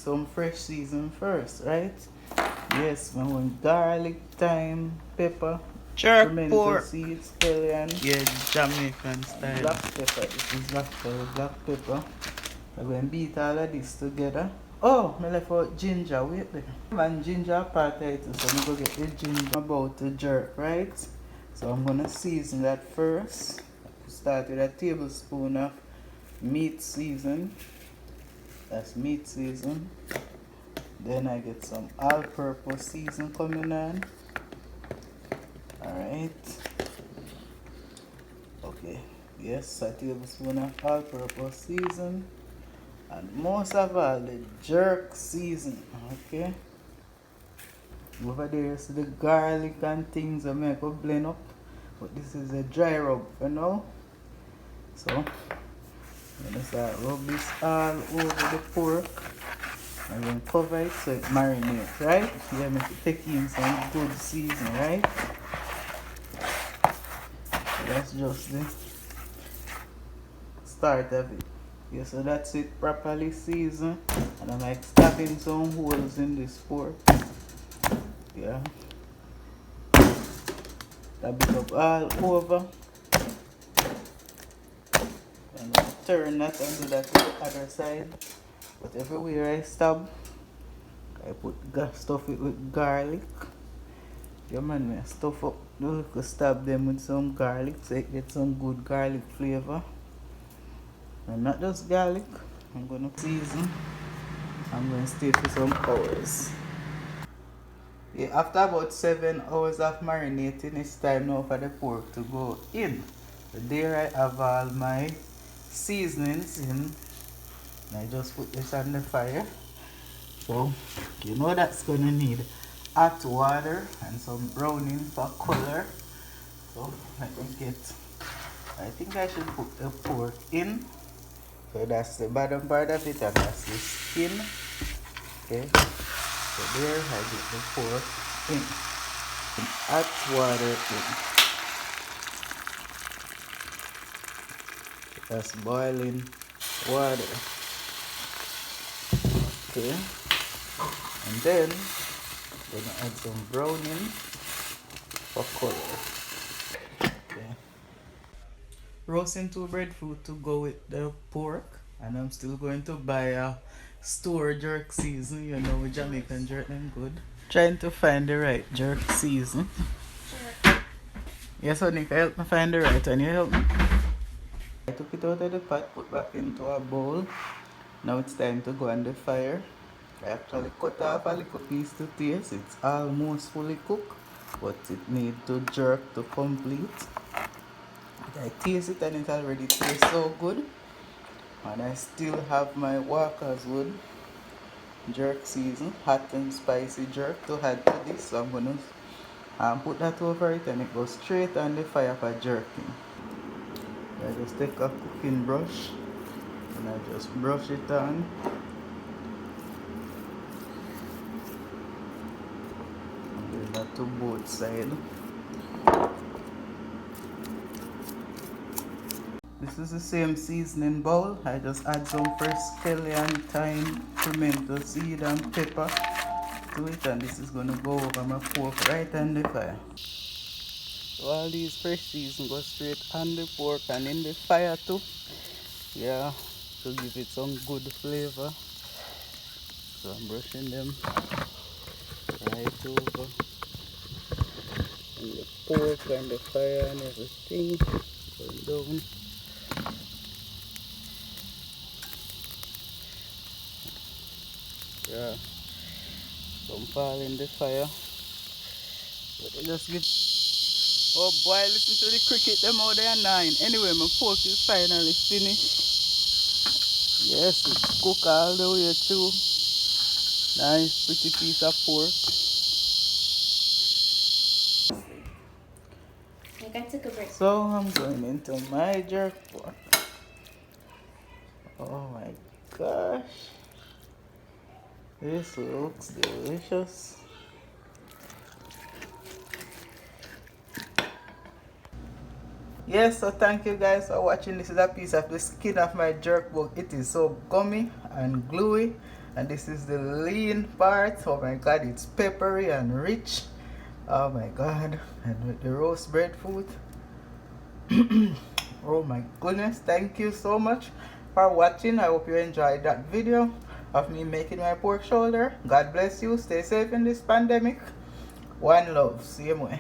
some fresh season first, right? Yes, I want garlic, thyme, pepper, Jerk pimento pork. seeds, scallion, Yeah, Jamaican and style. black pepper. This is black pepper. I'm going to beat all of this together. Oh, I left out ginger. Wait there. And ginger part of it, so I'm going to get the ginger. I'm about to jerk, right? So I'm going to season that first. Start with a tablespoon of meat season. That's meat season. Then I get some all-purpose season coming on. Alright. Okay. Yes, a tablespoon of all-purpose season. And most of all, the jerk season. Okay. Over there you see the garlic and things I make up blend up. But this is a dry rub for now. So I'm gonna start rub this all over the pork. And then cover it so it marinates, right? Yeah, make it take in some good season, right? So that's just the start of it. Yeah, so that's it properly seasoned. And I'm like stabbing some holes in this pork. Yeah. Stab it up all over. And turn that and do that to the other side. But everywhere I stab, I stuff it with garlic. Yeah man, I stuff up, you could stab them with some garlic so it gets some good garlic flavor. And not just garlic, I'm gonna season. I'm gonna stay for some hours. Yeah, after about 7 hours of marinating, it's time now for the pork to go in. So there I have all my seasonings in. And I just put this on the fire. So you know that's gonna need hot water and some browning for color. So let me get, I think I should put the pork in. So that's the bottom part of it and that's the skin. Okay. So there I get the pork in. And hot water in. That's boiling water. Okay. And then we're gonna add some browning for color. Okay. Roasting 2 breadfruit to go with the pork, and I'm still going to buy a store jerk season. You know, Jamaican jerk them good. Trying to find the right jerk season. Sure. Yes, honey, can you help me find the right one? You help me? I took it out of the pot, put back into a bowl. Now it's time to go on the fire. I actually cut off a little piece to taste. It's almost fully cooked, but it needs to jerk to complete. I taste it and it already tastes so good. And I still have my Walker's Wood jerk season, hot and spicy jerk to add to this. So I'm gonna put that over it and it goes straight on the fire for jerking. I just take a cooking brush and I just brush it on. And do that to both sides. This is the same seasoning bowl. I just add some fresh scallion, thyme, pimento seed and pepper to it, and this is gonna go over my pork right on the fire. So all these fresh season go straight on the pork and in the fire too. Yeah, to give it some good flavor. So I'm brushing them right over and the pork and the fire and everything going down. Yeah, some fall in the fire. But they just give. Oh boy, listen to the cricket, them out there 9. Anyway, my pork is finally finished. Yes, it's cooked all the way through. Nice, pretty piece of pork. Like I took a break. So I'm going into my jerk pork. Oh my gosh. This looks delicious. Yes, so thank you guys for watching. This is a piece of the skin of my jerk pork. It is so gummy and gluey And this is the lean part. Oh my god, it's peppery and rich. Oh my god. And with the roast breadfruit. Oh my goodness, thank you so much for watching. I hope you enjoyed that video of me making my pork shoulder. God bless you. Stay safe in this pandemic. One love. See you more.